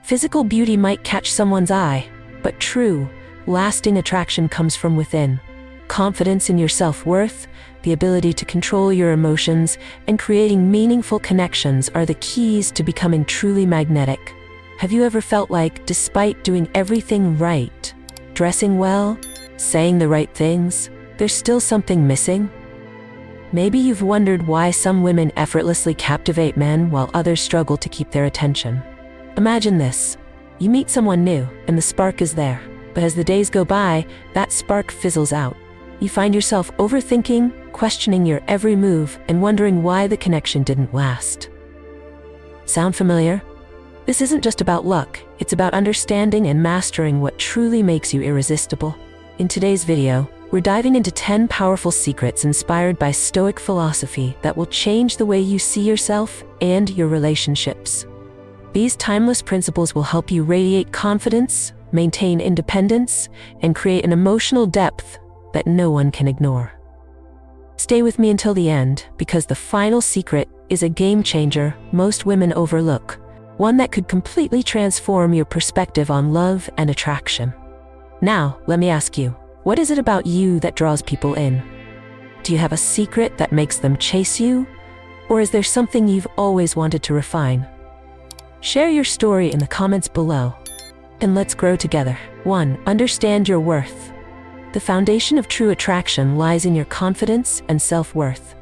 Physical beauty might catch someone's eye, but true, lasting attraction comes from within. Confidence in your self-worth, the ability to control your emotions, and creating meaningful connections are the keys to becoming truly magnetic. Have you ever felt like, despite doing everything right, dressing well, saying the right things, there's still something missing? Maybe you've wondered why some women effortlessly captivate men while others struggle to keep their attention. Imagine this. You meet someone new, and the spark is there. But as the days go by, that spark fizzles out. You find yourself overthinking, questioning your every move, and wondering why the connection didn't last. Sound familiar? This isn't just about luck, it's about understanding and mastering what truly makes you irresistible. In today's video, we're diving into 10 powerful secrets inspired by Stoic philosophy that will change the way you see yourself and your relationships. These timeless principles will help you radiate confidence, maintain independence, and create an emotional depth that no one can ignore. Stay with me until the end, because the final secret is a game changer most women overlook, one that could completely transform your perspective on love and attraction. Now, let me ask you, what is it about you that draws people in? Do you have a secret that makes them chase you? Or is there something you've always wanted to refine? Share your story in the comments below, and let's grow together. 1. Understand your worth. The foundation of true attraction lies in your confidence and self-worth.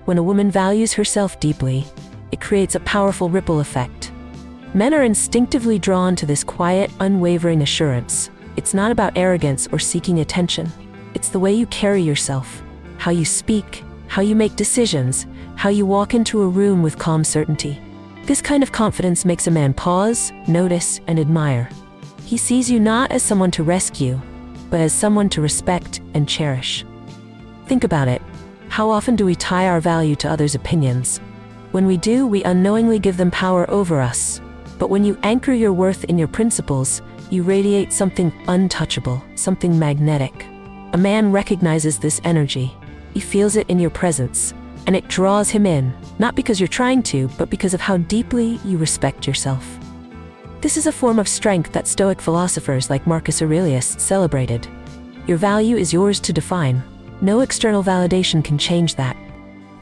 When a woman values herself deeply, it creates a powerful ripple effect. Men are instinctively drawn to this quiet, unwavering assurance. It's not about arrogance or seeking attention. It's the way you carry yourself, how you speak, how you make decisions, how you walk into a room with calm certainty. This kind of confidence makes a man pause, notice, and admire. He sees you not as someone to rescue, but as someone to respect and cherish. Think about it. How often do we tie our value to others' opinions? When we do, we unknowingly give them power over us. But when you anchor your worth in your principles, you radiate something untouchable, something magnetic. A man recognizes this energy. He feels it in your presence, and it draws him in, not because you're trying to, but because of how deeply you respect yourself. This is a form of strength that Stoic philosophers like Marcus Aurelius celebrated. Your value is yours to define. No external validation can change that.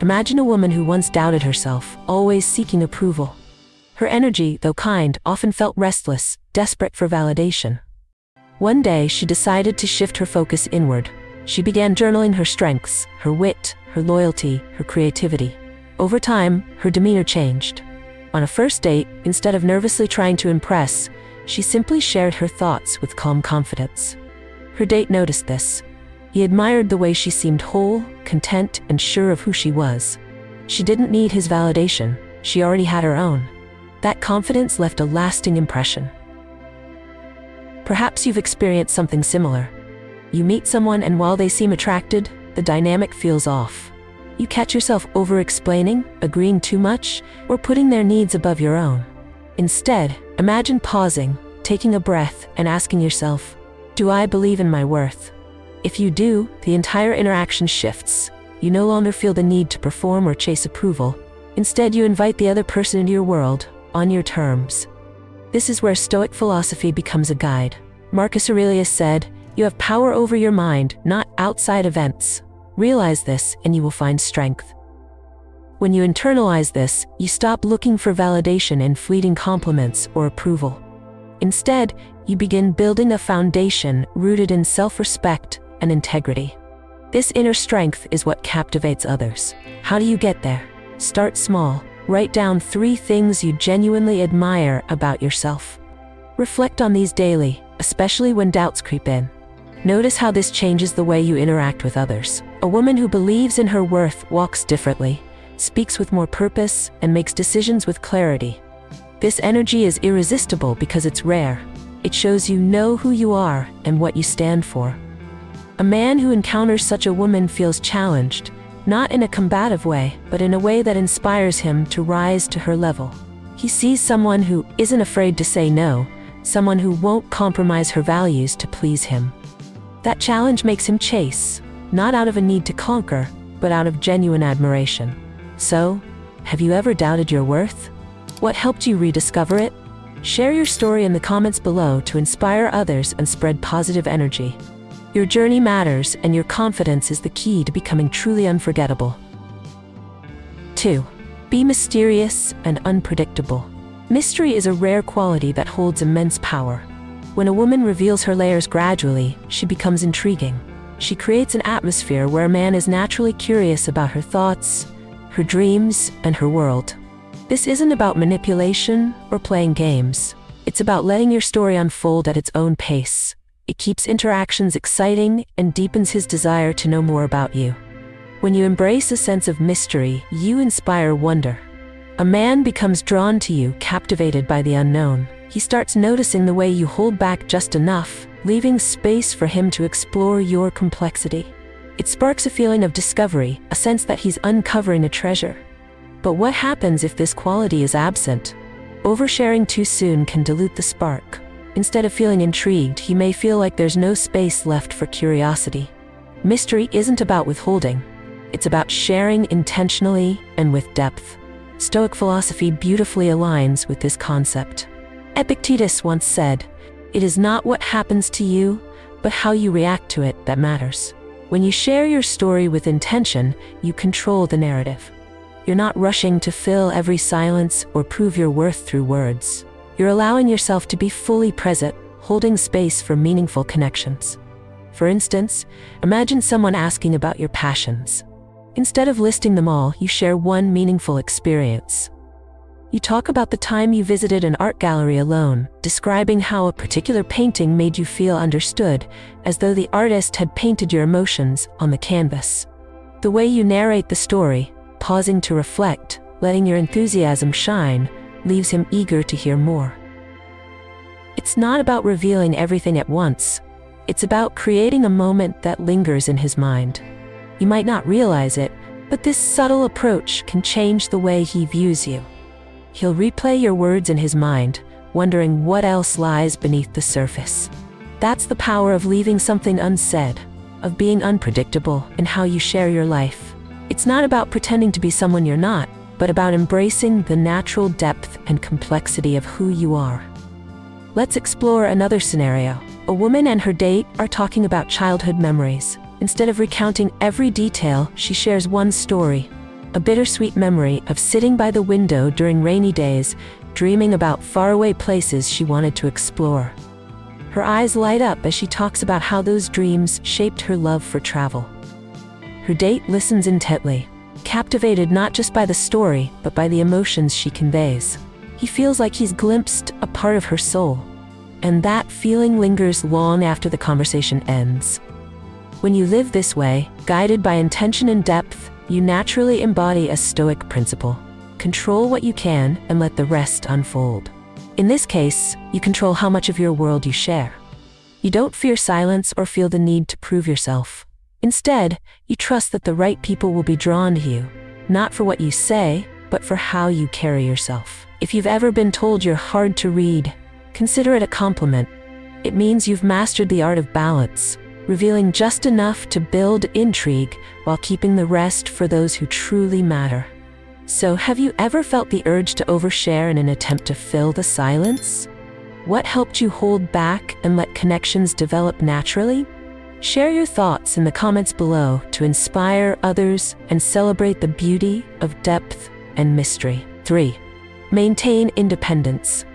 Imagine a woman who once doubted herself, always seeking approval. Her energy, though kind, often felt restless, desperate for validation. One day, she decided to shift her focus inward. She began journaling her strengths, her wit, her loyalty, her creativity. Over time, her demeanor changed. On a first date, instead of nervously trying to impress, she simply shared her thoughts with calm confidence. Her date noticed this. He admired the way she seemed whole, content, and sure of who she was. She didn't need his validation. She already had her own. That confidence left a lasting impression. Perhaps you've experienced something similar. You meet someone, and while they seem attracted, the dynamic feels off. You catch yourself over-explaining, agreeing too much, or putting their needs above your own. Instead, imagine pausing, taking a breath, and asking yourself, do I believe in my worth? If you do, the entire interaction shifts. You no longer feel the need to perform or chase approval. Instead, you invite the other person into your world, on your terms. This is where Stoic philosophy becomes a guide. Marcus Aurelius said, you have power over your mind, not outside events. Realize this, and you will find strength. When you internalize this, you stop looking for validation in fleeting compliments or approval. Instead, you begin building a foundation rooted in self-respect and integrity. This inner strength is what captivates others. How do you get there? Start small. Write down 3 things you genuinely admire about yourself. Reflect on these daily, especially when doubts creep in. Notice how this changes the way you interact with others. A woman who believes in her worth walks differently, speaks with more purpose, and makes decisions with clarity. This energy is irresistible because it's rare. It shows you know who you are and what you stand for. A man who encounters such a woman feels challenged, not in a combative way, but in a way that inspires him to rise to her level. He sees someone who isn't afraid to say no, someone who won't compromise her values to please him. That challenge makes him chase, not out of a need to conquer, but out of genuine admiration. So, have you ever doubted your worth? What helped you rediscover it? Share your story in the comments below to inspire others and spread positive energy. Your journey matters, and your confidence is the key to becoming truly unforgettable. 2. Be mysterious and unpredictable. Mystery is a rare quality that holds immense power. When a woman reveals her layers gradually, she becomes intriguing. She creates an atmosphere where a man is naturally curious about her thoughts, her dreams, and her world. This isn't about manipulation or playing games. It's about letting your story unfold at its own pace. It keeps interactions exciting and deepens his desire to know more about you. When you embrace a sense of mystery, you inspire wonder. A man becomes drawn to you, captivated by the unknown. He starts noticing the way you hold back just enough, leaving space for him to explore your complexity. It sparks a feeling of discovery, a sense that he's uncovering a treasure. But what happens if this quality is absent? Oversharing too soon can dilute the spark. Instead of feeling intrigued, he may feel like there's no space left for curiosity. Mystery isn't about withholding. It's about sharing intentionally and with depth. Stoic philosophy beautifully aligns with this concept. Epictetus once said, "It is not what happens to you, but how you react to it that matters." When you share your story with intention, you control the narrative. You're not rushing to fill every silence or prove your worth through words. You're allowing yourself to be fully present, holding space for meaningful connections. For instance, imagine someone asking about your passions. Instead of listing them all, you share one meaningful experience. You talk about the time you visited an art gallery alone, describing how a particular painting made you feel understood, as though the artist had painted your emotions on the canvas. The way you narrate the story, pausing to reflect, letting your enthusiasm shine, leaves him eager to hear more. It's not about revealing everything at once. It's about creating a moment that lingers in his mind. You might not realize it, but this subtle approach can change the way he views you. He'll replay your words in his mind, wondering what else lies beneath the surface. That's the power of leaving something unsaid, of being unpredictable in how you share your life. It's not about pretending to be someone you're not, but about embracing the natural depth and complexity of who you are. Let's explore another scenario. A woman and her date are talking about childhood memories. Instead of recounting every detail, she shares one story, a bittersweet memory of sitting by the window during rainy days, dreaming about faraway places she wanted to explore. Her eyes light up as she talks about how those dreams shaped her love for travel. Her date listens intently, captivated not just by the story, but by the emotions she conveys. He feels like he's glimpsed a part of her soul, and that feeling lingers long after the conversation ends. When you live this way, guided by intention and depth, you naturally embody a Stoic principle. Control what you can and let the rest unfold. In this case, you control how much of your world you share. You don't fear silence or feel the need to prove yourself. Instead, you trust that the right people will be drawn to you, not for what you say, but for how you carry yourself. If you've ever been told you're hard to read, consider it a compliment. It means you've mastered the art of balance, revealing just enough to build intrigue while keeping the rest for those who truly matter. So, have you ever felt the urge to overshare in an attempt to fill the silence? What helped you hold back and let connections develop naturally? Share your thoughts in the comments below to inspire others and celebrate the beauty of depth and mystery. 3. Maintain independence.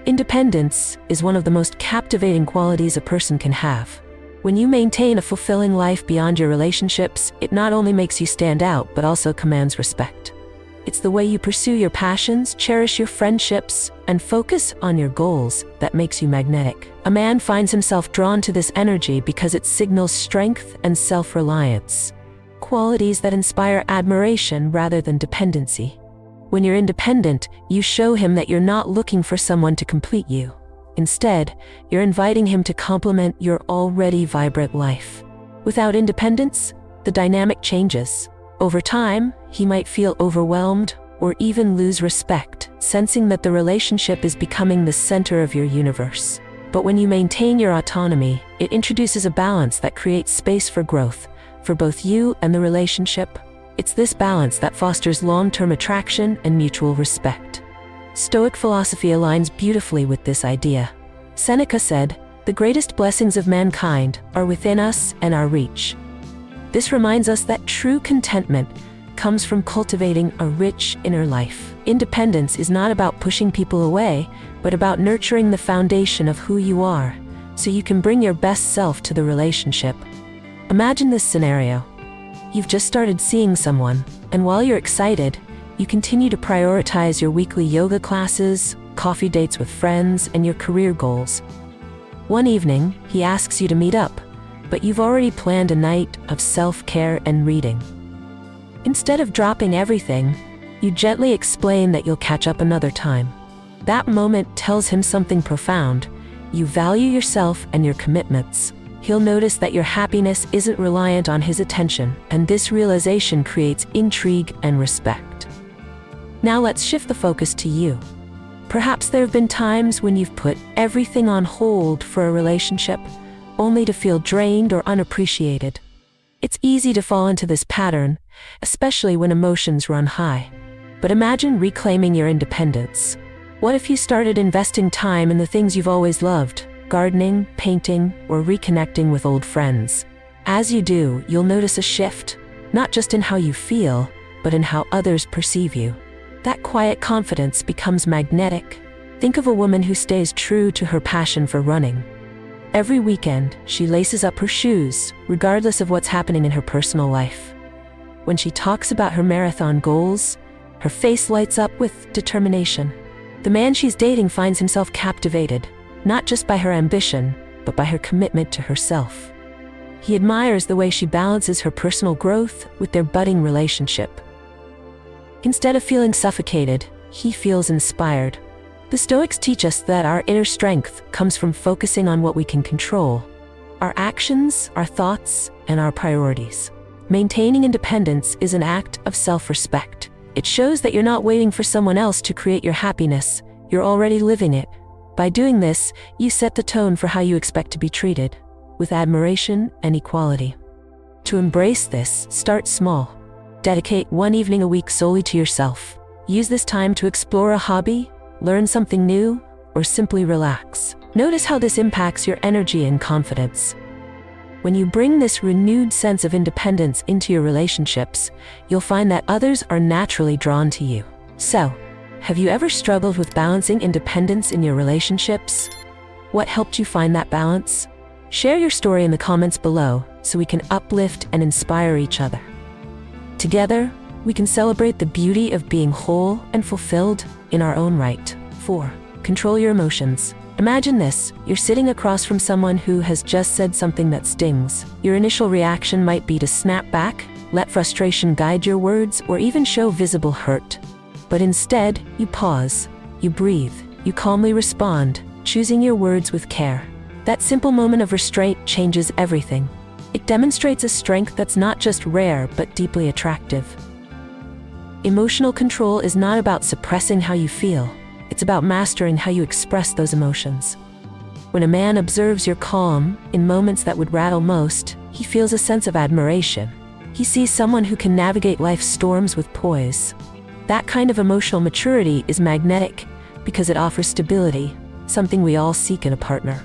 Independence is one of the most captivating qualities a person can have. When you maintain a fulfilling life beyond your relationships, it not only makes you stand out, but also commands respect. It's the way you pursue your passions, cherish your friendships, and focus on your goals that makes you magnetic. A man finds himself drawn to this energy because it signals strength and self-reliance, qualities that inspire admiration rather than dependency. When you're independent, you show him that you're not looking for someone to complete you. Instead, you're inviting him to complement your already vibrant life. Without independence, the dynamic changes. Over time, he might feel overwhelmed or even lose respect, sensing that the relationship is becoming the center of your universe. But when you maintain your autonomy, it introduces a balance that creates space for growth, for both you and the relationship. It's this balance that fosters long-term attraction and mutual respect. Stoic philosophy aligns beautifully with this idea. Seneca said, "The greatest blessings of mankind are within us and our reach." This reminds us that true contentment comes from cultivating a rich inner life. Independence is not about pushing people away, but about nurturing the foundation of who you are, so you can bring your best self to the relationship. Imagine this scenario. You've just started seeing someone, and while you're excited, you continue to prioritize your weekly yoga classes, coffee dates with friends, and your career goals. One evening, he asks you to meet up, but you've already planned a night of self-care and reading. Instead of dropping everything, you gently explain that you'll catch up another time. That moment tells him something profound. You value yourself and your commitments. He'll notice that your happiness isn't reliant on his attention, and this realization creates intrigue and respect. Now let's shift the focus to you. Perhaps there have been times when you've put everything on hold for a relationship, only to feel drained or unappreciated. It's easy to fall into this pattern, especially when emotions run high. But imagine reclaiming your independence. What if you started investing time in the things you've always loved? Gardening, painting, or reconnecting with old friends. As you do, you'll notice a shift, not just in how you feel, but in how others perceive you. That quiet confidence becomes magnetic. Think of a woman who stays true to her passion for running. Every weekend, she laces up her shoes, regardless of what's happening in her personal life. When she talks about her marathon goals, her face lights up with determination. The man she's dating finds himself captivated, not just by her ambition, but by her commitment to herself. He admires the way she balances her personal growth with their budding relationship. Instead of feeling suffocated, he feels inspired. The Stoics teach us that our inner strength comes from focusing on what we can control: our actions, our thoughts, and our priorities. Maintaining independence is an act of self-respect. It shows that you're not waiting for someone else to create your happiness, you're already living it. By doing this, you set the tone for how you expect to be treated, with admiration and equality. To embrace this, start small. Dedicate one evening a week solely to yourself. Use this time to explore a hobby, learn something new, or simply relax. Notice how this impacts your energy and confidence. When you bring this renewed sense of independence into your relationships, you'll find that others are naturally drawn to you. So, have you ever struggled with balancing independence in your relationships? What helped you find that balance? Share your story in the comments below so we can uplift and inspire each other. Together, we can celebrate the beauty of being whole and fulfilled in our own right. 4. Control your emotions. Imagine this: you're sitting across from someone who has just said something that stings. Your initial reaction might be to snap back, let frustration guide your words, or even show visible hurt. But instead, you pause, you breathe, you calmly respond, choosing your words with care. That simple moment of restraint changes everything. It demonstrates a strength that's not just rare, but deeply attractive. Emotional control is not about suppressing how you feel. It's about mastering how you express those emotions. When a man observes your calm in moments that would rattle most, he feels a sense of admiration. He sees someone who can navigate life's storms with poise. That kind of emotional maturity is magnetic because it offers stability, something we all seek in a partner.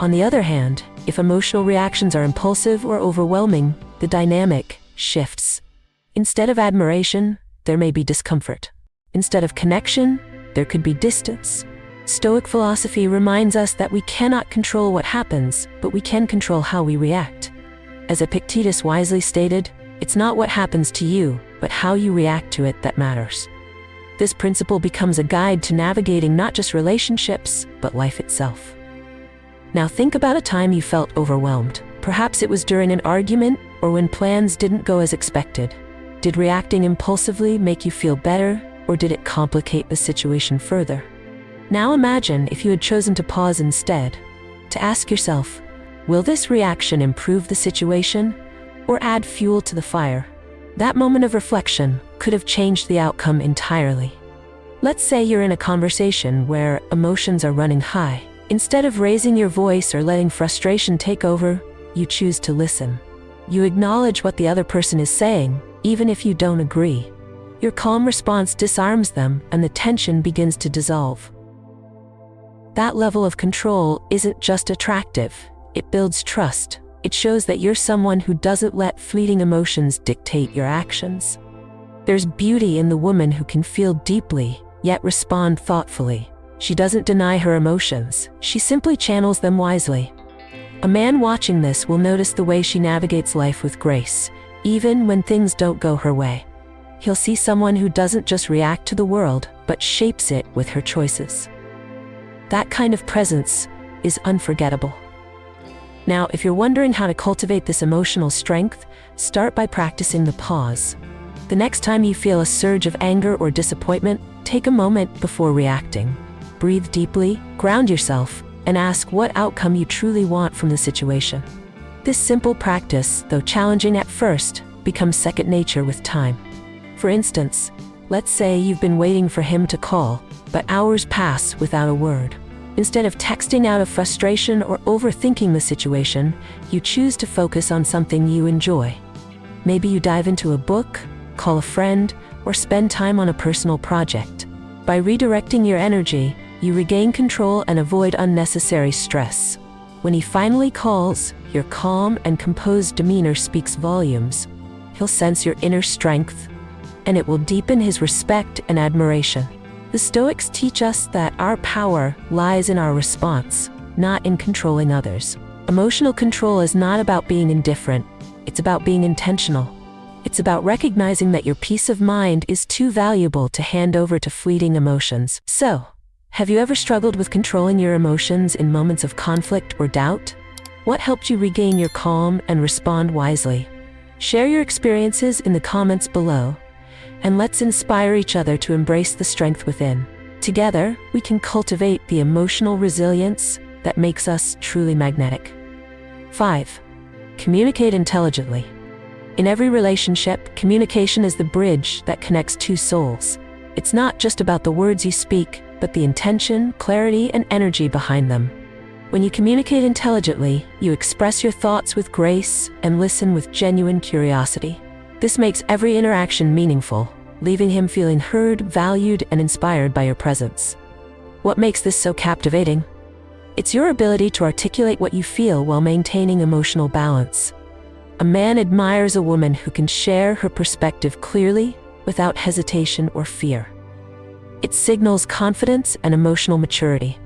On the other hand, if emotional reactions are impulsive or overwhelming, the dynamic shifts. Instead of admiration, there may be discomfort. Instead of connection, there could be distance. Stoic philosophy reminds us that we cannot control what happens, but we can control how we react. As Epictetus wisely stated, it's not what happens to you, but how you react to it that matters. This principle becomes a guide to navigating not just relationships, but life itself. Now think about a time you felt overwhelmed. Perhaps it was during an argument or when plans didn't go as expected. Did reacting impulsively make you feel better, or did it complicate the situation further? Now imagine if you had chosen to pause instead, to ask yourself, will this reaction improve the situation or add fuel to the fire? That moment of reflection could have changed the outcome entirely. Let's say you're in a conversation where emotions are running high. Instead of raising your voice or letting frustration take over, you choose to listen. You acknowledge what the other person is saying, even if you don't agree. Your calm response disarms them, and the tension begins to dissolve. That level of control isn't just attractive, it builds trust. It shows that you're someone who doesn't let fleeting emotions dictate your actions. There's beauty in the woman who can feel deeply, yet respond thoughtfully. She doesn't deny her emotions, she simply channels them wisely. A man watching this will notice the way she navigates life with grace, even when things don't go her way. He'll see someone who doesn't just react to the world, but shapes it with her choices. That kind of presence is unforgettable. Now, if you're wondering how to cultivate this emotional strength, start by practicing the pause. The next time you feel a surge of anger or disappointment, take a moment before reacting. Breathe deeply, ground yourself, and ask what outcome you truly want from the situation. This simple practice, though challenging at first, becomes second nature with time. For instance, let's say you've been waiting for him to call, but hours pass without a word. Instead of texting out of frustration or overthinking the situation, you choose to focus on something you enjoy. Maybe you dive into a book, call a friend, or spend time on a personal project. By redirecting your energy, you regain control and avoid unnecessary stress. When he finally calls, your calm and composed demeanor speaks volumes. He'll sense your inner strength, and it will deepen his respect and admiration. The Stoics teach us that our power lies in our response, not in controlling others. Emotional control is not about being indifferent, it's about being intentional. It's about recognizing that your peace of mind is too valuable to hand over to fleeting emotions. So, have you ever struggled with controlling your emotions in moments of conflict or doubt? What helped you regain your calm and respond wisely? Share your experiences in the comments below, and let's inspire each other to embrace the strength within. Together, we can cultivate the emotional resilience that makes us truly magnetic. 5. Communicate intelligently. In every relationship, communication is the bridge that connects two souls. It's not just about the words you speak, but the intention, clarity, and energy behind them. When you communicate intelligently, you express your thoughts with grace and listen with genuine curiosity. This makes every interaction meaningful, leaving him feeling heard, valued, and inspired by your presence. What makes this so captivating? It's your ability to articulate what you feel while maintaining emotional balance. A man admires a woman who can share her perspective clearly, without hesitation or fear. It signals confidence and emotional maturity.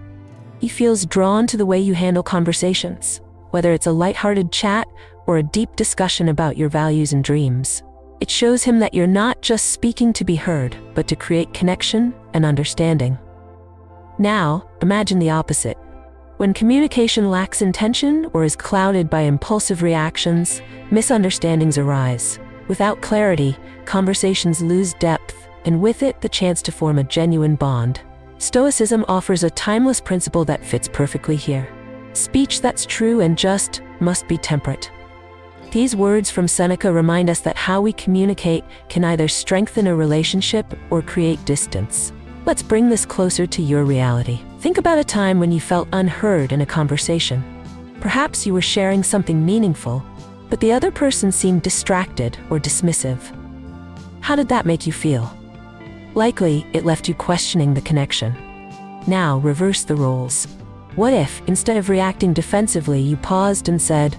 He feels drawn to the way you handle conversations, whether it's a lighthearted chat or a deep discussion about your values and dreams. It shows him that you're not just speaking to be heard, but to create connection and understanding. Now, imagine the opposite. When communication lacks intention or is clouded by impulsive reactions, misunderstandings arise. Without clarity, conversations lose depth, and with it, the chance to form a genuine bond. Stoicism offers a timeless principle that fits perfectly here. Speech that's true and just must be temperate. These words from Seneca remind us that how we communicate can either strengthen a relationship or create distance. Let's bring this closer to your reality. Think about a time when you felt unheard in a conversation. Perhaps you were sharing something meaningful, but the other person seemed distracted or dismissive. How did that make you feel? Likely, it left you questioning the connection. Now, reverse the roles. What if, instead of reacting defensively, you paused and said,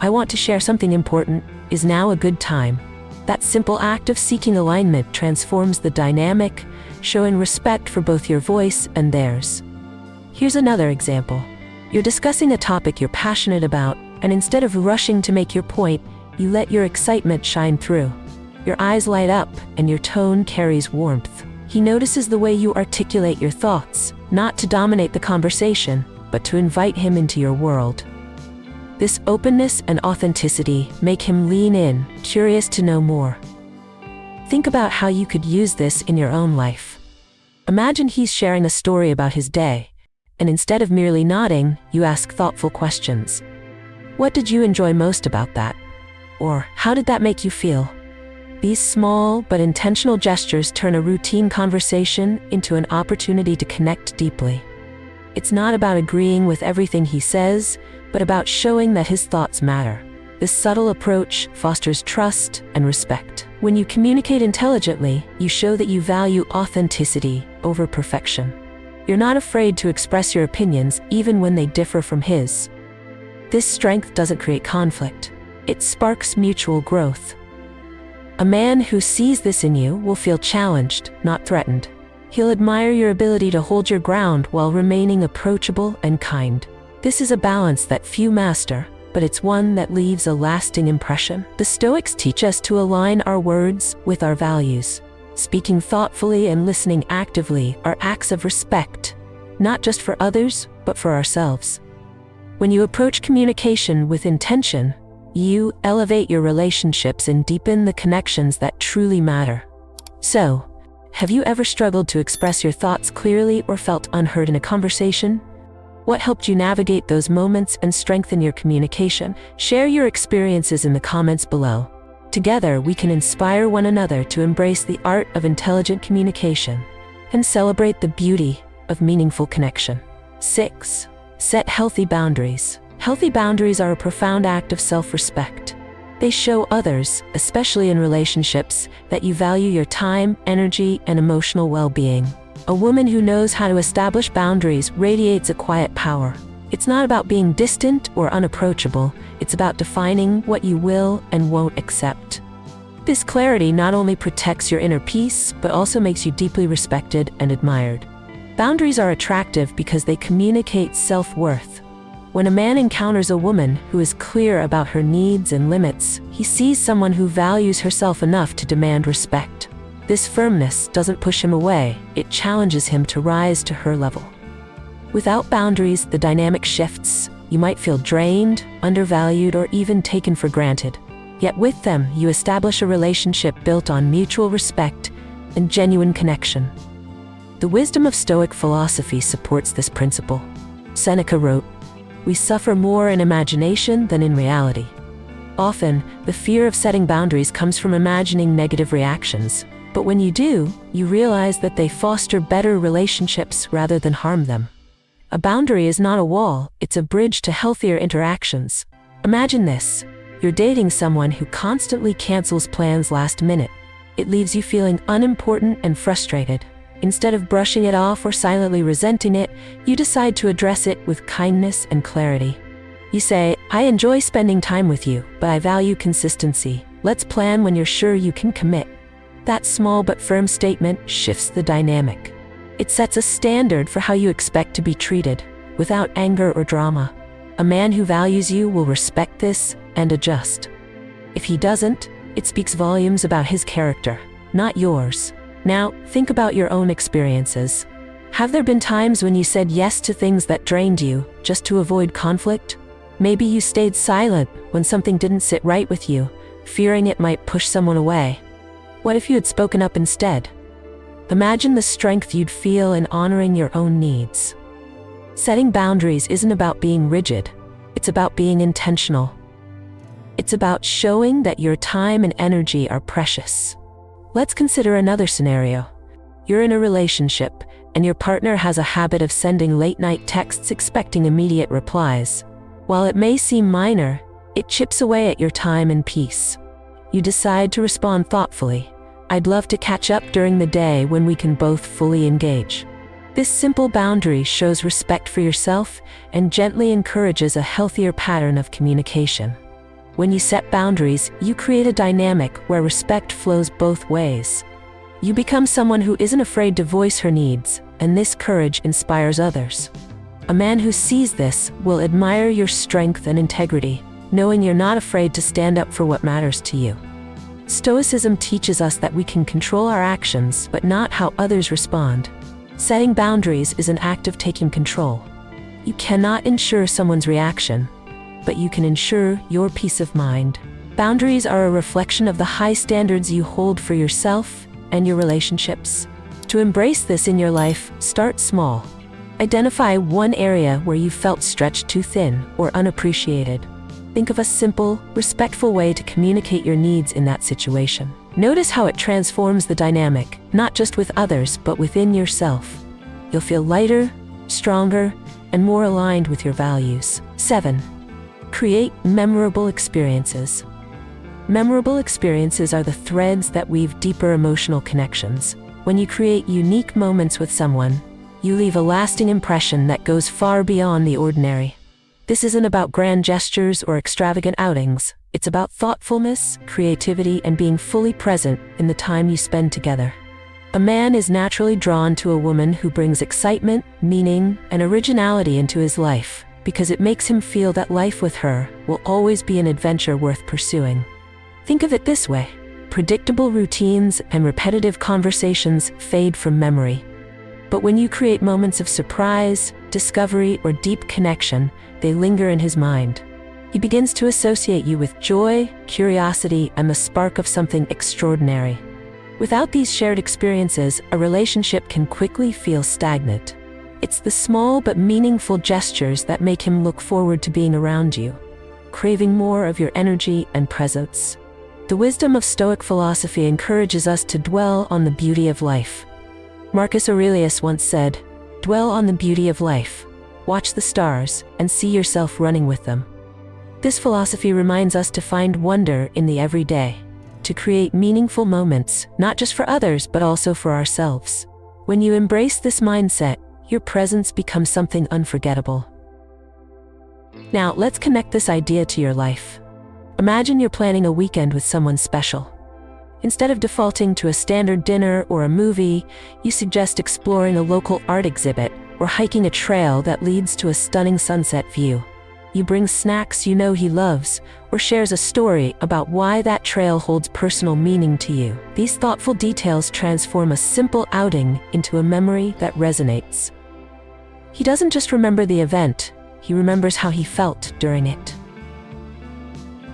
"I want to share something important. Is now a good time?" That simple act of seeking alignment transforms the dynamic, showing respect for both your voice and theirs. Here's another example. You're discussing a topic you're passionate about, and instead of rushing to make your point, you let your excitement shine through. Your eyes light up, and your tone carries warmth. He notices the way you articulate your thoughts, not to dominate the conversation, but to invite him into your world. This openness and authenticity make him lean in, curious to know more. Think about how you could use this in your own life. Imagine he's sharing a story about his day, and instead of merely nodding, you ask thoughtful questions. What did you enjoy most about that? Or, how did that make you feel? These small but intentional gestures turn a routine conversation into an opportunity to connect deeply. It's not about agreeing with everything he says, but about showing that his thoughts matter. This subtle approach fosters trust and respect. When you communicate intelligently, you show that you value authenticity over perfection. You're not afraid to express your opinions even when they differ from his. This strength doesn't create conflict. It sparks mutual growth. A man who sees this in you will feel challenged, not threatened. He'll admire your ability to hold your ground while remaining approachable and kind. This is a balance that few master, but it's one that leaves a lasting impression. The Stoics teach us to align our words with our values. Speaking thoughtfully and listening actively are acts of respect, not just for others, but for ourselves. When you approach communication with intention, you elevate your relationships and deepen the connections that truly matter. So, have you ever struggled to express your thoughts clearly or felt unheard in a conversation? What helped you navigate those moments and strengthen your communication? Share your experiences in the comments below. Together, we can inspire one another to embrace the art of intelligent communication and celebrate the beauty of meaningful connection. 6. Set healthy boundaries. Healthy boundaries are a profound act of self-respect. They show others, especially in relationships, that you value your time, energy, and emotional well-being. A woman who knows how to establish boundaries radiates a quiet power. It's not about being distant or unapproachable, it's about defining what you will and won't accept. This clarity not only protects your inner peace, but also makes you deeply respected and admired. Boundaries are attractive because they communicate self-worth. When a man encounters a woman who is clear about her needs and limits, he sees someone who values herself enough to demand respect. This firmness doesn't push him away, it challenges him to rise to her level. Without boundaries, the dynamic shifts. You might feel drained, undervalued, or even taken for granted. Yet with them, you establish a relationship built on mutual respect and genuine connection. The wisdom of Stoic philosophy supports this principle. Seneca wrote, "We suffer more in imagination than in reality." Often, the fear of setting boundaries comes from imagining negative reactions, but when you do, you realize that they foster better relationships rather than harm them. A boundary is not a wall, it's a bridge to healthier interactions. Imagine this: you're dating someone who constantly cancels plans last minute. It leaves you feeling unimportant and frustrated. Instead of brushing it off or silently resenting it, you decide to address it with kindness and clarity. You say, "I enjoy spending time with you, but I value consistency. Let's plan when you're sure you can commit." That small but firm statement shifts the dynamic. It sets a standard for how you expect to be treated, without anger or drama. A man who values you will respect this and adjust. If he doesn't, it speaks volumes about his character, not yours. Now, think about your own experiences. Have there been times when you said yes to things that drained you, just to avoid conflict? Maybe you stayed silent when something didn't sit right with you, fearing it might push someone away. What if you had spoken up instead? Imagine the strength you'd feel in honoring your own needs. Setting boundaries isn't about being rigid, it's about being intentional. It's about showing that your time and energy are precious. Let's consider another scenario. You're in a relationship, and your partner has a habit of sending late-night texts expecting immediate replies. While it may seem minor, it chips away at your time and peace. You decide to respond thoughtfully. "I'd love to catch up during the day when we can both fully engage." This simple boundary shows respect for yourself and gently encourages a healthier pattern of communication. When you set boundaries, you create a dynamic where respect flows both ways. You become someone who isn't afraid to voice her needs, and this courage inspires others. A man who sees this will admire your strength and integrity, knowing you're not afraid to stand up for what matters to you. Stoicism teaches us that we can control our actions, but not how others respond. Setting boundaries is an act of taking control. You cannot ensure someone's reaction, but you can ensure your peace of mind. Boundaries are a reflection of the high standards you hold for yourself and your relationships. To embrace this in your life, start small. Identify one area where you felt stretched too thin or unappreciated. Think of a simple, respectful way to communicate your needs in that situation. Notice how it transforms the dynamic, not just with others, but within yourself. You'll feel lighter, stronger, and more aligned with your values. 7. Create memorable experiences. Memorable experiences are the threads that weave deeper emotional connections. When you create unique moments with someone, you leave a lasting impression that goes far beyond the ordinary. This isn't about grand gestures or extravagant outings. It's about thoughtfulness, creativity, and being fully present in the time you spend together. A man is naturally drawn to a woman who brings excitement, meaning, and originality into his life, because it makes him feel that life with her will always be an adventure worth pursuing. Think of it this way: predictable routines and repetitive conversations fade from memory. But when you create moments of surprise, discovery, or deep connection, they linger in his mind. He begins to associate you with joy, curiosity, and the spark of something extraordinary. Without these shared experiences, a relationship can quickly feel stagnant. It's the small but meaningful gestures that make him look forward to being around you, craving more of your energy and presence. The wisdom of Stoic philosophy encourages us to dwell on the beauty of life. Marcus Aurelius once said, "Dwell on the beauty of life, watch the stars, and see yourself running with them." This philosophy reminds us to find wonder in the everyday, to create meaningful moments, not just for others, but also for ourselves. When you embrace this mindset, your presence becomes something unforgettable. Now, let's connect this idea to your life. Imagine you're planning a weekend with someone special. Instead of defaulting to a standard dinner or a movie, you suggest exploring a local art exhibit or hiking a trail that leads to a stunning sunset view. You bring snacks you know he loves, or shares a story about why that trail holds personal meaning to you. These thoughtful details transform a simple outing into a memory that resonates. He doesn't just remember the event, he remembers how he felt during it.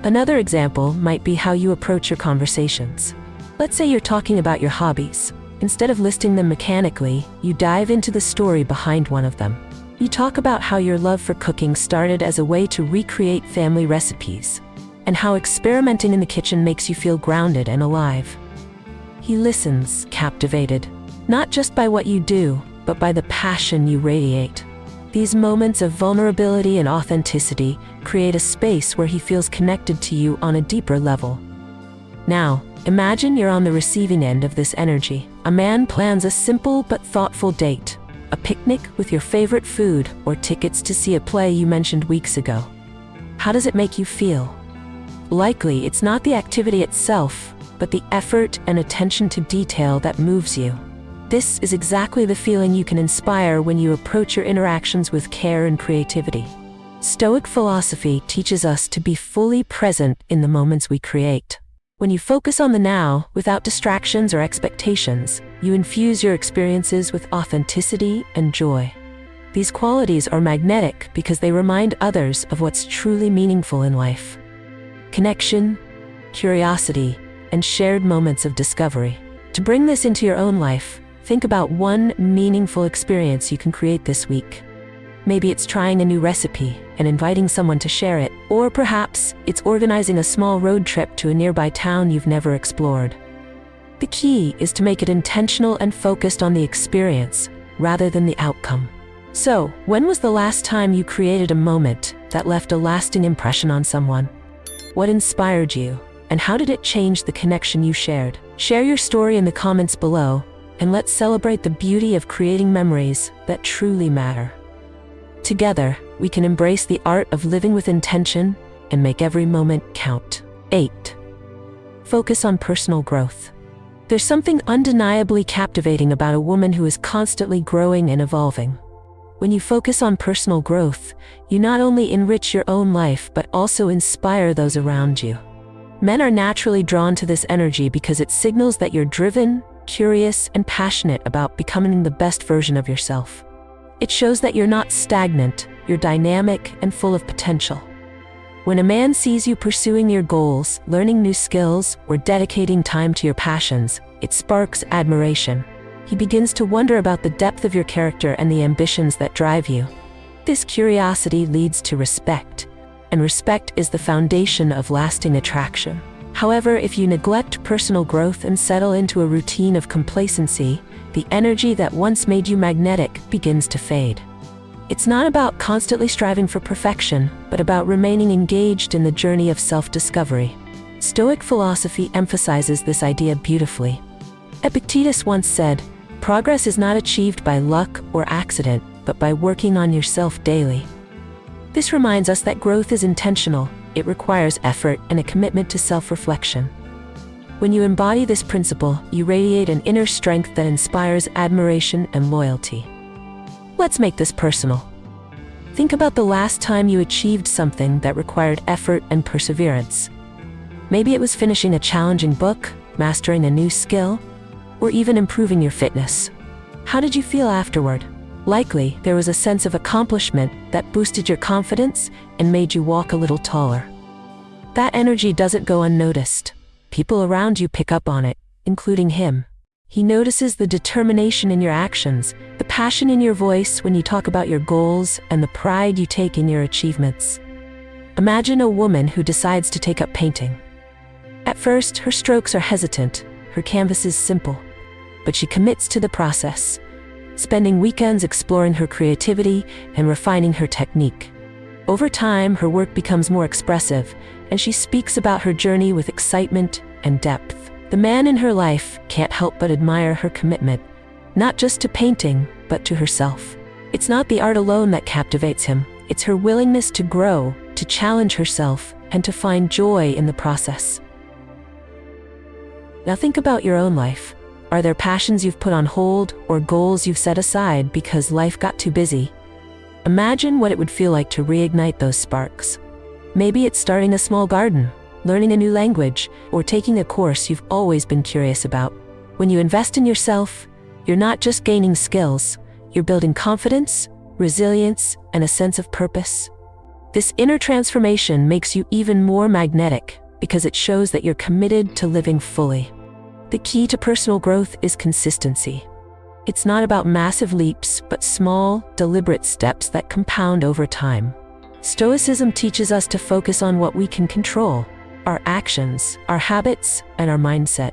Another example might be how you approach your conversations. Let's say you're talking about your hobbies. Instead of listing them mechanically, you dive into the story behind one of them. You talk about how your love for cooking started as a way to recreate family recipes, and how experimenting in the kitchen makes you feel grounded and alive. He listens, captivated, not just by what you do, but by the passion you radiate. These moments of vulnerability and authenticity create a space where he feels connected to you on a deeper level. Now, imagine you're on the receiving end of this energy. A man plans a simple but thoughtful date, a picnic with your favorite food, or tickets to see a play you mentioned weeks ago. How does it make you feel? Likely, it's not the activity itself, but the effort and attention to detail that moves you. This is exactly the feeling you can inspire when you approach your interactions with care and creativity. Stoic philosophy teaches us to be fully present in the moments we create. When you focus on the now, without distractions or expectations, you infuse your experiences with authenticity and joy. These qualities are magnetic because they remind others of what's truly meaningful in life: connection, curiosity, and shared moments of discovery. To bring this into your own life, think about one meaningful experience you can create this week. Maybe it's trying a new recipe and inviting someone to share it, or perhaps it's organizing a small road trip to a nearby town you've never explored. The key is to make it intentional and focused on the experience rather than the outcome. So, when was the last time you created a moment that left a lasting impression on someone? What inspired you, and how did it change the connection you shared? Share your story in the comments below, and let's celebrate the beauty of creating memories that truly matter. Together, we can embrace the art of living with intention and make every moment count. 8. Focus on personal growth. There's something undeniably captivating about a woman who is constantly growing and evolving. When you focus on personal growth, you not only enrich your own life but also inspire those around you. Men are naturally drawn to this energy because it signals that you're driven, curious, and passionate about becoming the best version of yourself. It shows that you're not stagnant, you're dynamic and full of potential. When a man sees you pursuing your goals, learning new skills, or dedicating time to your passions, it sparks admiration. He begins to wonder about the depth of your character and the ambitions that drive you. This curiosity leads to respect, and respect is the foundation of lasting attraction. However, if you neglect personal growth and settle into a routine of complacency, the energy that once made you magnetic begins to fade. It's not about constantly striving for perfection, but about remaining engaged in the journey of self-discovery. Stoic philosophy emphasizes this idea beautifully. Epictetus once said, "Progress is not achieved by luck or accident, but by working on yourself daily." This reminds us that growth is intentional. It requires effort and a commitment to self-reflection. When you embody this principle, you radiate an inner strength that inspires admiration and loyalty. Let's make this personal. Think about the last time you achieved something that required effort and perseverance. Maybe it was finishing a challenging book, mastering a new skill, or even improving your fitness. How did you feel afterward? Likely, there was a sense of accomplishment that boosted your confidence and made you walk a little taller. That energy doesn't go unnoticed. People around you pick up on it, including him. He notices the determination in your actions, the passion in your voice when you talk about your goals, and the pride you take in your achievements. Imagine a woman who decides to take up painting. At first, her strokes are hesitant, her canvas is simple, but she commits to the process, spending weekends exploring her creativity and refining her technique. Over time, her work becomes more expressive, and she speaks about her journey with excitement and depth. The man in her life can't help but admire her commitment, not just to painting, but to herself. It's not the art alone that captivates him, it's her willingness to grow, to challenge herself, and to find joy in the process. Now think about your own life. Are there passions you've put on hold or goals you've set aside because life got too busy? Imagine what it would feel like to reignite those sparks. Maybe it's starting a small garden, learning a new language, or taking a course you've always been curious about. When you invest in yourself, you're not just gaining skills, you're building confidence, resilience, and a sense of purpose. This inner transformation makes you even more magnetic because it shows that you're committed to living fully. The key to personal growth is consistency. It's not about massive leaps, but small, deliberate steps that compound over time. Stoicism teaches us to focus on what we can control: our actions, our habits, and our mindset.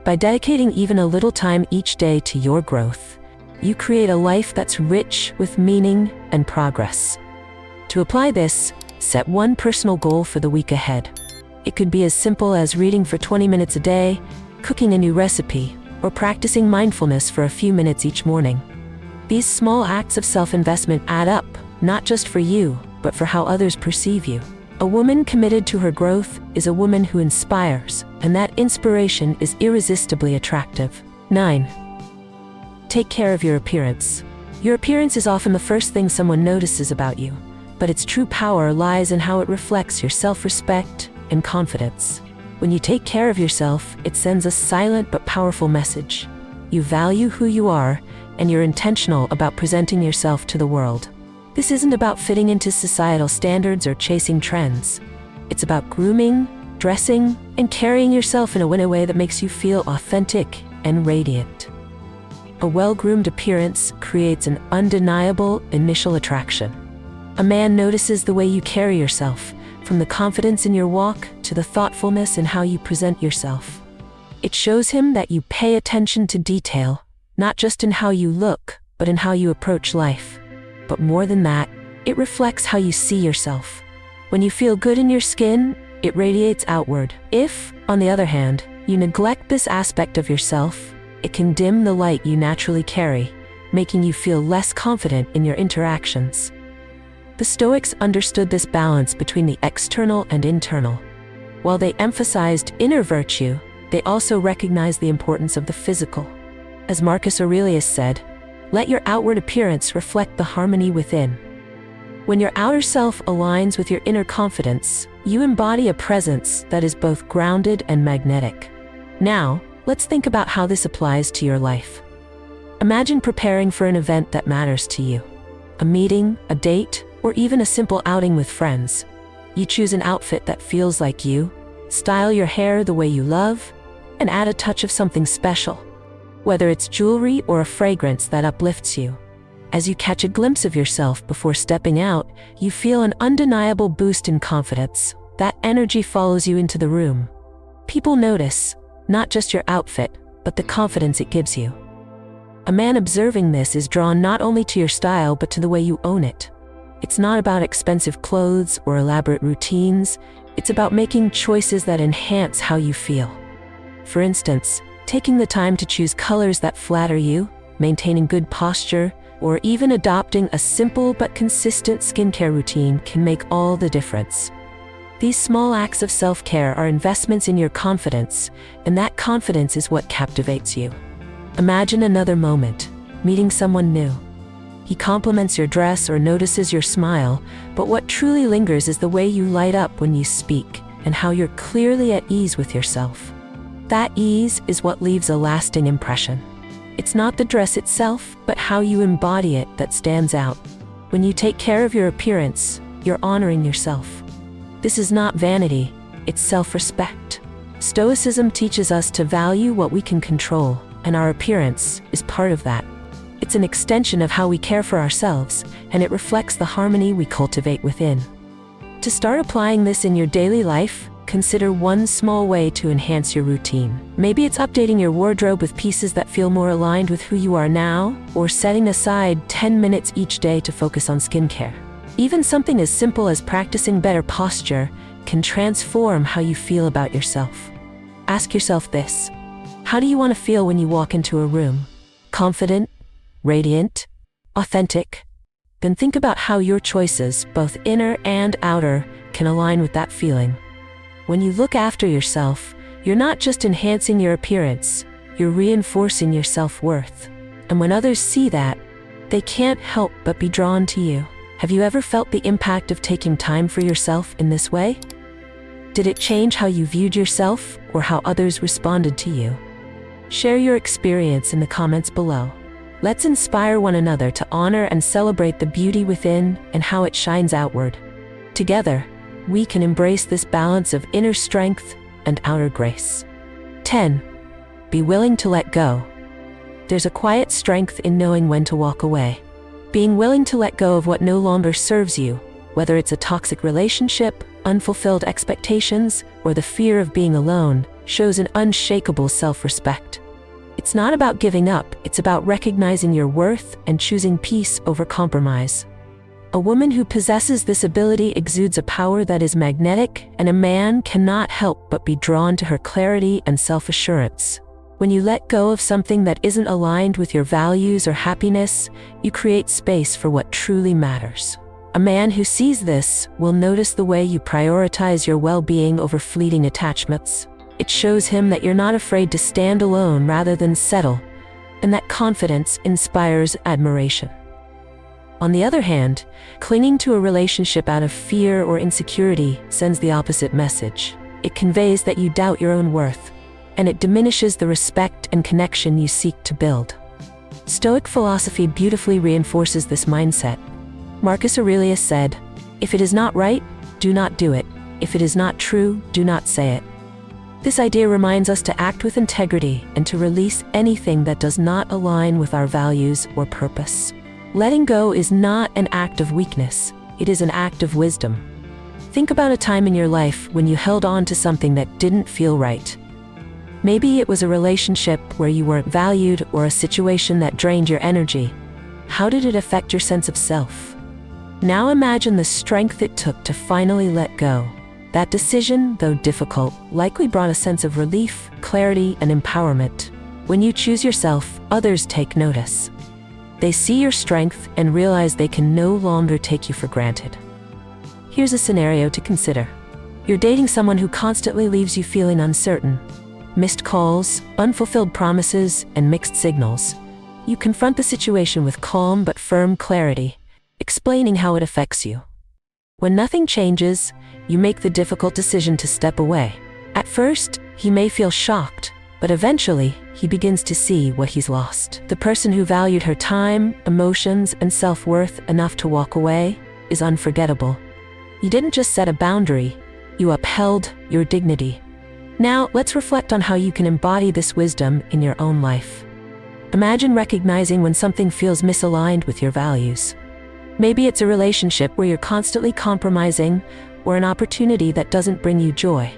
By dedicating even a little time each day to your growth, you create a life that's rich with meaning and progress. To apply this, set one personal goal for the week ahead. It could be as simple as reading for 20 minutes a day, cooking a new recipe, or practicing mindfulness for a few minutes each morning. These small acts of self-investment add up, not just for you, but for how others perceive you. A woman committed to her growth is a woman who inspires, and that inspiration is irresistibly attractive. 9. Take care of your appearance. Your appearance is often the first thing someone notices about you, but its true power lies in how it reflects your self-respect and confidence. When you take care of yourself, it sends a silent but powerful message. You value who you are, and you're intentional about presenting yourself to the world. This isn't about fitting into societal standards or chasing trends. It's about grooming, dressing, and carrying yourself in a way that makes you feel authentic and radiant. A well-groomed appearance creates an undeniable initial attraction. A man notices the way you carry yourself, from the confidence in your walk to the thoughtfulness in how you present yourself. It shows him that you pay attention to detail, not just in how you look, but in how you approach life. But more than that, it reflects how you see yourself. When you feel good in your skin, it radiates outward. If, on the other hand, you neglect this aspect of yourself, it can dim the light you naturally carry, making you feel less confident in your interactions. The Stoics understood this balance between the external and internal. While they emphasized inner virtue, they also recognized the importance of the physical. As Marcus Aurelius said, "Let your outward appearance reflect the harmony within." When your outer self aligns with your inner confidence, you embody a presence that is both grounded and magnetic. Now, let's think about how this applies to your life. Imagine preparing for an event that matters to you. A meeting, a date, or even a simple outing with friends. You choose an outfit that feels like you, style your hair the way you love, and add a touch of something special. Whether it's jewelry or a fragrance that uplifts you. As you catch a glimpse of yourself before stepping out, you feel an undeniable boost in confidence. That energy follows you into the room. People notice, not just your outfit, but the confidence it gives you. A man observing this is drawn not only to your style but to the way you own it. It's not about expensive clothes or elaborate routines, it's about making choices that enhance how you feel. For instance, taking the time to choose colors that flatter you, maintaining good posture, or even adopting a simple but consistent skincare routine can make all the difference. These small acts of self-care are investments in your confidence, and that confidence is what captivates you. Imagine another moment, meeting someone new. He compliments your dress or notices your smile, but what truly lingers is the way you light up when you speak and how you're clearly at ease with yourself. That ease is what leaves a lasting impression. It's not the dress itself, but how you embody it that stands out. When you take care of your appearance, you're honoring yourself. This is not vanity, it's self-respect. Stoicism teaches us to value what we can control, and our appearance is part of that. It's an extension of how we care for ourselves, and it reflects the harmony we cultivate within. To start applying this in your daily life, consider one small way to enhance your routine. Maybe it's updating your wardrobe with pieces that feel more aligned with who you are now, or setting aside 10 minutes each day to focus on skincare. Even something as simple as practicing better posture can transform how you feel about yourself. Ask yourself this: how do you want to feel when you walk into a room? Confident? Radiant? Authentic? Then think about how your choices, both inner and outer, can align with that feeling. When you look after yourself, you're not just enhancing your appearance, you're reinforcing your self-worth. And when others see that, they can't help but be drawn to you. Have you ever felt the impact of taking time for yourself in this way? Did it change how you viewed yourself or how others responded to you? Share your experience in the comments below. Let's inspire one another to honor and celebrate the beauty within and how it shines outward. Together, we can embrace this balance of inner strength and outer grace. 10. Be willing to let go. There's a quiet strength in knowing when to walk away. Being willing to let go of what no longer serves you, whether it's a toxic relationship, unfulfilled expectations, or the fear of being alone, shows an unshakable self-respect. It's not about giving up, it's about recognizing your worth and choosing peace over compromise. A woman who possesses this ability exudes a power that is magnetic, and a man cannot help but be drawn to her clarity and self-assurance. When you let go of something that isn't aligned with your values or happiness, you create space for what truly matters. A man who sees this will notice the way you prioritize your well-being over fleeting attachments. It shows him that you're not afraid to stand alone rather than settle, and that confidence inspires admiration. On the other hand, clinging to a relationship out of fear or insecurity sends the opposite message. It conveys that you doubt your own worth, and it diminishes the respect and connection you seek to build. Stoic philosophy beautifully reinforces this mindset. Marcus Aurelius said, "If it is not right, do not do it. If it is not true, do not say it." This idea reminds us to act with integrity and to release anything that does not align with our values or purpose. Letting go is not an act of weakness, it is an act of wisdom. Think about a time in your life when you held on to something that didn't feel right. Maybe it was a relationship where you weren't valued or a situation that drained your energy. How did it affect your sense of self? Now imagine the strength it took to finally let go. That decision, though difficult, likely brought a sense of relief, clarity, and empowerment. When you choose yourself, others take notice. They see your strength and realize they can no longer take you for granted. Here's a scenario to consider. You're dating someone who constantly leaves you feeling uncertain. Missed calls, unfulfilled promises, and mixed signals. You confront the situation with calm but firm clarity, explaining how it affects you. When nothing changes, you make the difficult decision to step away. At first, he may feel shocked, but eventually, he begins to see what he's lost. The person who valued her time, emotions, and self-worth enough to walk away is unforgettable. You didn't just set a boundary, you upheld your dignity. Now, let's reflect on how you can embody this wisdom in your own life. Imagine recognizing when something feels misaligned with your values. Maybe it's a relationship where you're constantly compromising, or an opportunity that doesn't bring you joy.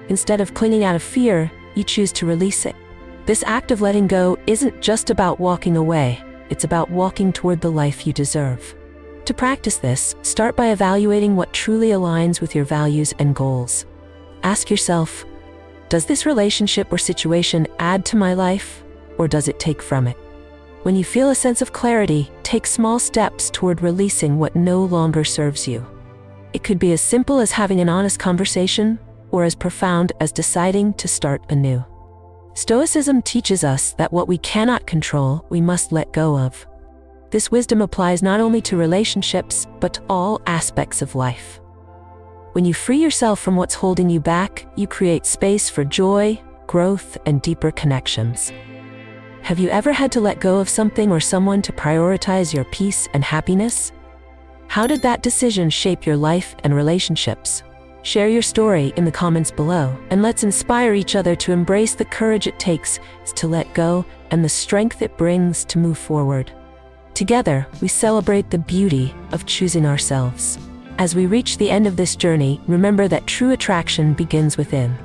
Instead of clinging out of fear, you choose to release it. This act of letting go isn't just about walking away, it's about walking toward the life you deserve. To practice this, start by evaluating what truly aligns with your values and goals. Ask yourself, does this relationship or situation add to my life, or does it take from it? When you feel a sense of clarity, take small steps toward releasing what no longer serves you. It could be as simple as having an honest conversation, or as profound as deciding to start anew. Stoicism teaches us that what we cannot control, we must let go of. This wisdom applies not only to relationships, but to all aspects of life. When you free yourself from what's holding you back, you create space for joy, growth, and deeper connections. Have you ever had to let go of something or someone to prioritize your peace and happiness? How did that decision shape your life and relationships? Share your story in the comments below, and let's inspire each other to embrace the courage it takes to let go and the strength it brings to move forward. Together, we celebrate the beauty of choosing ourselves. As we reach the end of this journey, remember that true attraction begins within.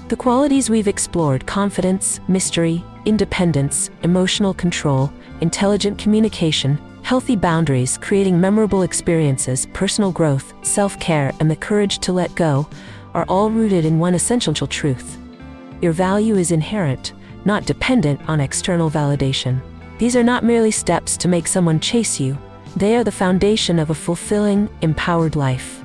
The qualities we've explored, confidence, mystery, independence, emotional control, intelligent communication, healthy boundaries, creating memorable experiences, personal growth, self-care, and the courage to let go, are all rooted in one essential truth. Your value is inherent, not dependent on external validation. These are not merely steps to make someone chase you, they are the foundation of a fulfilling, empowered life.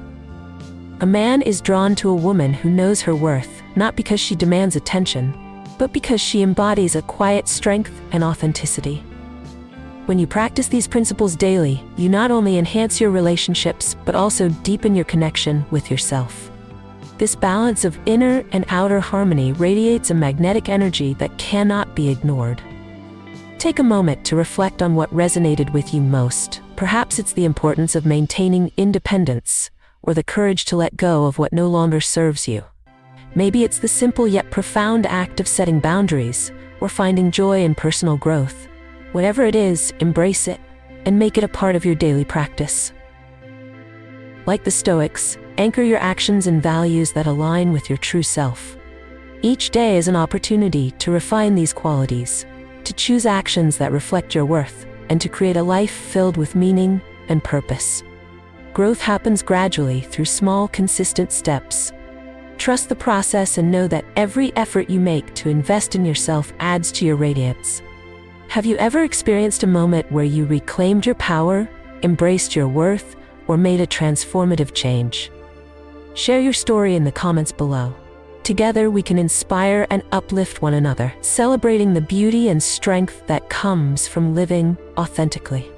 A man is drawn to a woman who knows her worth, not because she demands attention, but because she embodies a quiet strength and authenticity. When you practice these principles daily, you not only enhance your relationships, but also deepen your connection with yourself. This balance of inner and outer harmony radiates a magnetic energy that cannot be ignored. Take a moment to reflect on what resonated with you most. Perhaps it's the importance of maintaining independence, or the courage to let go of what no longer serves you. Maybe it's the simple yet profound act of setting boundaries, or finding joy in personal growth. Whatever it is, embrace it, and make it a part of your daily practice. Like the Stoics, anchor your actions in values that align with your true self. Each day is an opportunity to refine these qualities, to choose actions that reflect your worth, and to create a life filled with meaning and purpose. Growth happens gradually through small, consistent steps. Trust the process and know that every effort you make to invest in yourself adds to your radiance. Have you ever experienced a moment where you reclaimed your power, embraced your worth, or made a transformative change? Share your story in the comments below. Together we can inspire and uplift one another, celebrating the beauty and strength that comes from living authentically.